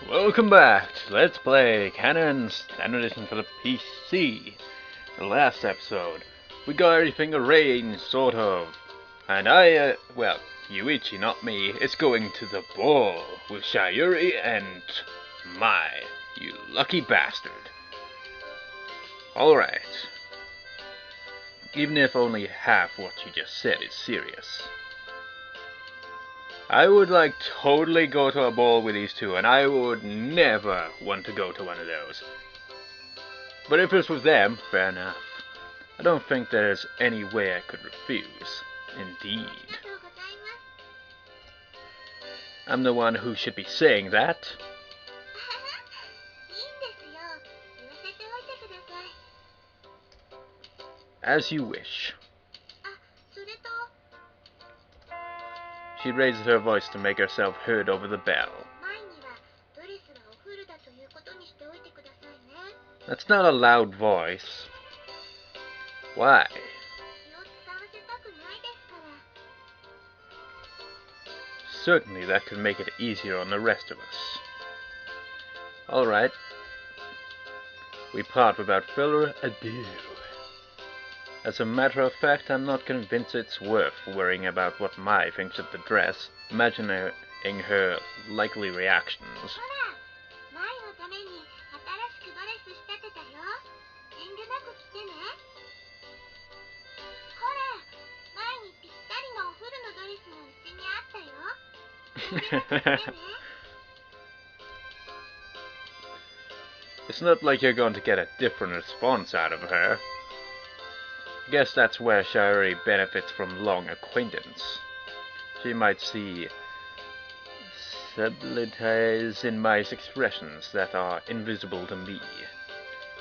Welcome back to Let's Play Kanon Standard Edition for the PC. The last episode, we got everything arranged, sort of. And well, Yuichi, not me, is going to the ball with Sayuri and Mai, you lucky bastard. Alright. Even if only half what you just said is serious. I would totally go to a ball with these two, and I would never want to go to one of those. But if it's with them, fair enough. I don't think there's any way I could refuse. Indeed. I'm the one who should be saying that. As you wish. She raises her voice to make herself heard over the bell. That's not a loud voice. Why? Certainly that could make it easier on the rest of us. Alright. We part without further ado. As a matter of fact, I'm not convinced it's worth worrying about what Mai thinks of the dress, imagining her likely reactions. It's not like you're going to get a different response out of her. I guess that's where Sayuri benefits from long acquaintance. She might see subtleties in Mai's expressions that are invisible to me.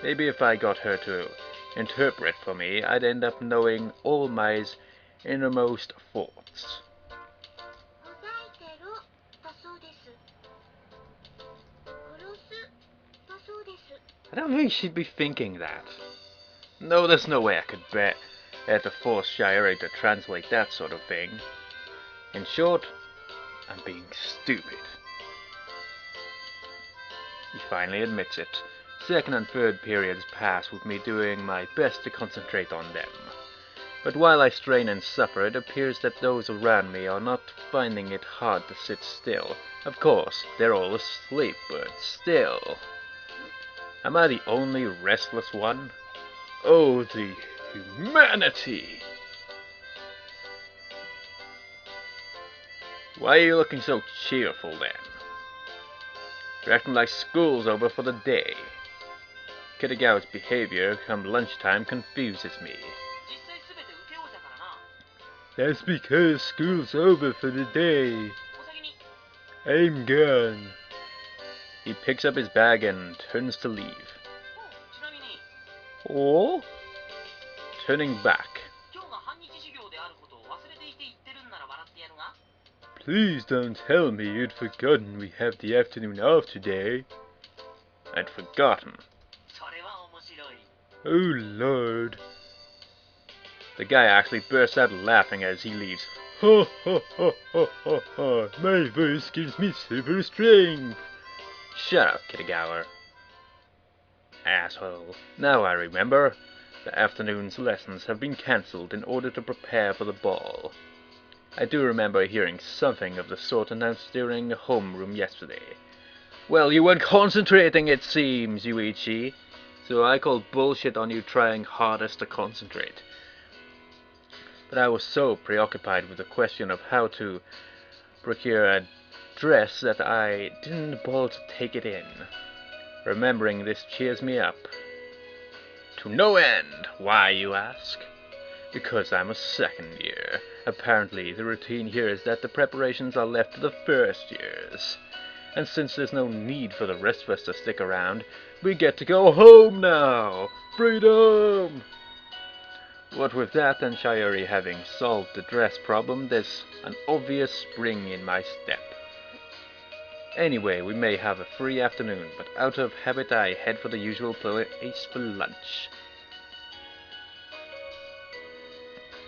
Maybe if I got her to interpret for me, I'd end up knowing all Mai's innermost thoughts. I don't think she'd be thinking that. No, there's no way I could bear to force Sayuri to translate that sort of thing. In short, I'm being stupid. He finally admits it. Second and third periods pass with me doing my best to concentrate on them. But while I strain and suffer, it appears that those around me are not finding it hard to sit still. Of course, they're all asleep, but still. Am I the only restless one? Oh, the humanity! Why are you looking so cheerful then? You're acting like school's over for the day. Kitagawa's behavior come lunchtime confuses me. That's because school's over for the day. I'm gone. He picks up his bag and turns to leave. Oh? Turning back. Please don't tell me you'd forgotten we have the afternoon off today. I'd forgotten. Oh Lord. The guy actually bursts out laughing as he leaves. Ha ha ha ha ha ha. My voice gives me super strength. Shut up, Kitagawa. Asshole. Now I remember. The afternoon's lessons have been cancelled in order to prepare for the ball. I do remember hearing something of the sort announced during homeroom yesterday. Well, you weren't concentrating, it seems, Yuichi. So I call bullshit on you trying hardest to concentrate. But I was so preoccupied with the question of how to procure a dress that I didn't bother to take it in. Remembering this cheers me up. To no end. Why, you ask? Because I'm a second year. Apparently, the routine here is that the preparations are left to the first years. And since there's no need for the rest of us to stick around, we get to go home now! Freedom! What with that and Sayuri having solved the dress problem, there's an obvious spring in my step. Anyway, we may have a free afternoon, but out of habit I head for the usual place for lunch.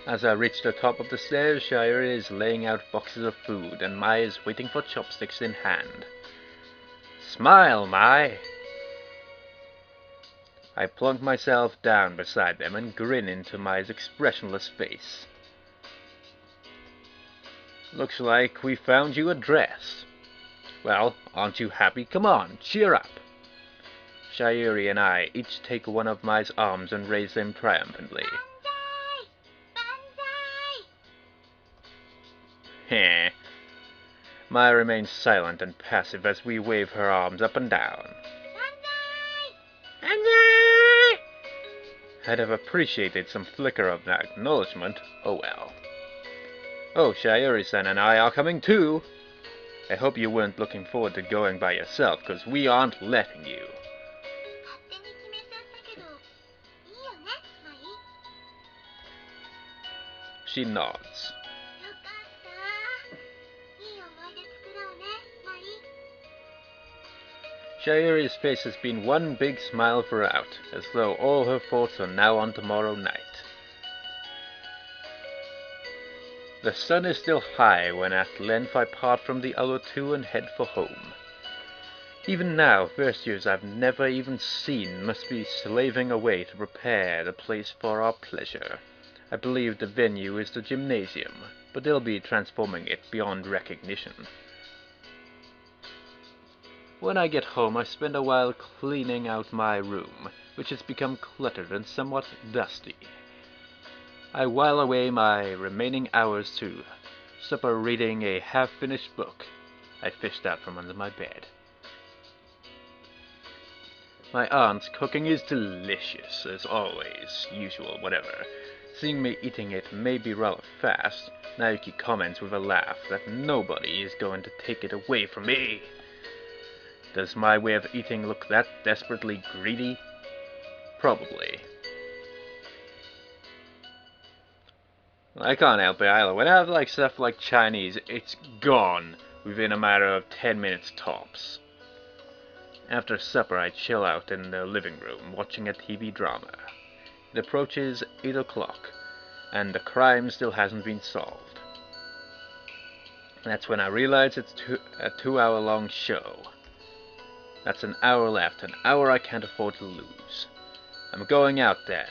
As I reach the top of the stairs, Sayuri is laying out boxes of food, and Mai is waiting for chopsticks in hand. Smile, Mai! I plunk myself down beside them and grin into Mai's expressionless face. Looks like we found you a dress. Well, aren't you happy? Come on, cheer up! Sayuri and I each take one of Mai's arms and raise them triumphantly. Heh. Mai remains silent and passive as we wave her arms up and down. Banzai! I'd have appreciated some flicker of acknowledgement. Oh well. Oh, Sayuri-san and I are coming too! I hope you weren't looking forward to going by yourself, 'cause we aren't letting you. She nods. Sayuri's face has been one big smile throughout, as though all her thoughts are now on tomorrow night. The sun is still high when at length I part from the other two and head for home. Even now, first years I've never even seen must be slaving away to prepare the place for our pleasure. I believe the venue is the gymnasium, but they'll be transforming it beyond recognition. When I get home, I spend a while cleaning out my room, which has become cluttered and somewhat dusty. I while away my remaining hours to supper reading a half-finished book I fished out from under my bed. My aunt's cooking is delicious, as always, usual, whatever. Seeing me eating it maybe rather fast, Naoki comments with a laugh that nobody is going to take it away from me. Does my way of eating look that desperately greedy? Probably. I can't help it either. When I have like stuff like Chinese, it's gone within a matter of 10 minutes tops. After supper, I chill out in the living room, watching a TV drama. It approaches 8 o'clock, and the crime still hasn't been solved. That's when I realize it's a 2-hour-long show. That's an hour left, an hour I can't afford to lose. I'm going out then.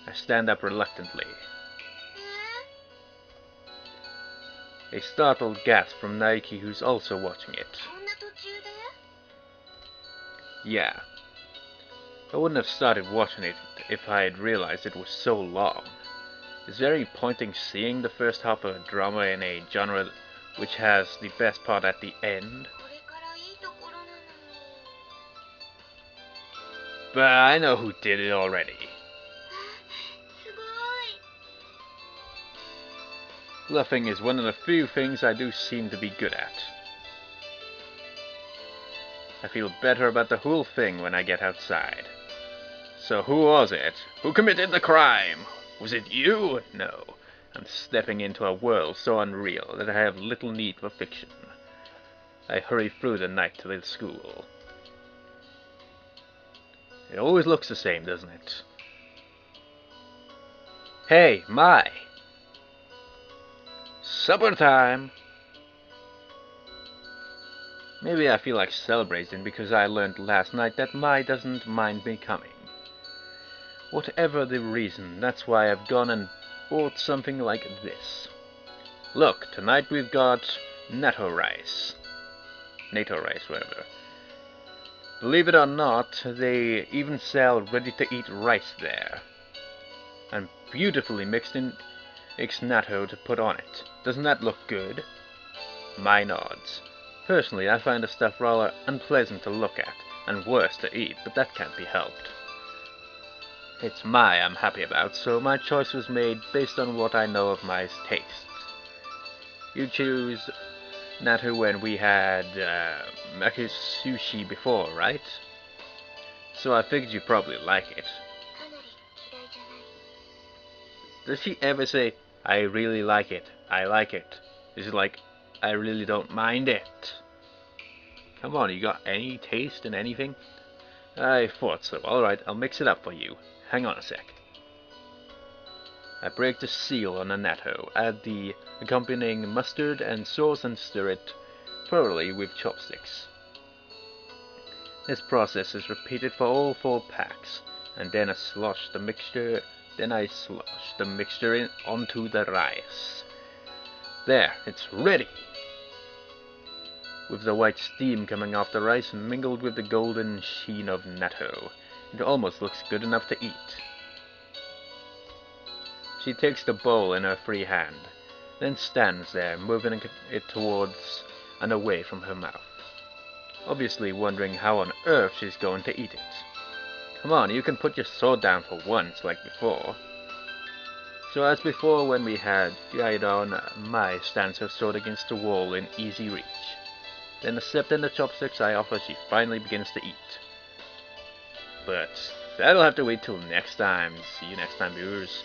I stand up reluctantly. A startled gasp from Naoki, who's also watching it. Yeah. I wouldn't have started watching it if I had realized it was so long. It's very pointing seeing the first half of a drama in a genre which has the best part at the end. But I know who did it already. Bluffing is one of the few things I do seem to be good at. I feel better about the whole thing when I get outside. So who was it? Who committed the crime? Was it you? No. I'm stepping into a world so unreal that I have little need for fiction. I hurry through the night to the school. It always looks the same, doesn't it? Hey, Mai! Supper time! Maybe I feel like celebrating because I learned last night that Mai doesn't mind me coming. Whatever the reason, that's why I've gone and bought something like this. Look, tonight we've got natto rice. Natto rice, whatever. Believe it or not, they even sell ready-to-eat rice there. And beautifully mixed natto to put on it. Doesn't that look good? Mai nods. Personally, I find the stuff rather unpleasant to look at, and worse to eat, but that can't be helped. It's Mai I'm happy about, so my choice was made based on what I know of Mai's tastes. You choose natto when we had maki sushi before, right? So I figured you probably like it. Does she ever say, I really like it, I like it? Is it like, I really don't mind it? Come on, you got any taste in anything? I thought so. Alright, I'll mix it up for you. Hang on a sec. I break the seal on a natto, add the accompanying mustard and sauce and stir it thoroughly with chopsticks. This process is repeated for all 4 packs, and then I slosh the mixture onto the rice. There, it's ready! With the white steam coming off the rice mingled with the golden sheen of natto, it almost looks good enough to eat. She takes the bowl in her free hand, then stands there, moving it towards and away from her mouth, obviously wondering how on earth she's going to eat it. Come on, you can put your sword down for once, like before. So as before, when we had Kanon, Mai stands her sword against the wall in easy reach. Then accepting the chopsticks I offer, she finally begins to eat. But that'll have to wait till next time. See you next time, viewers.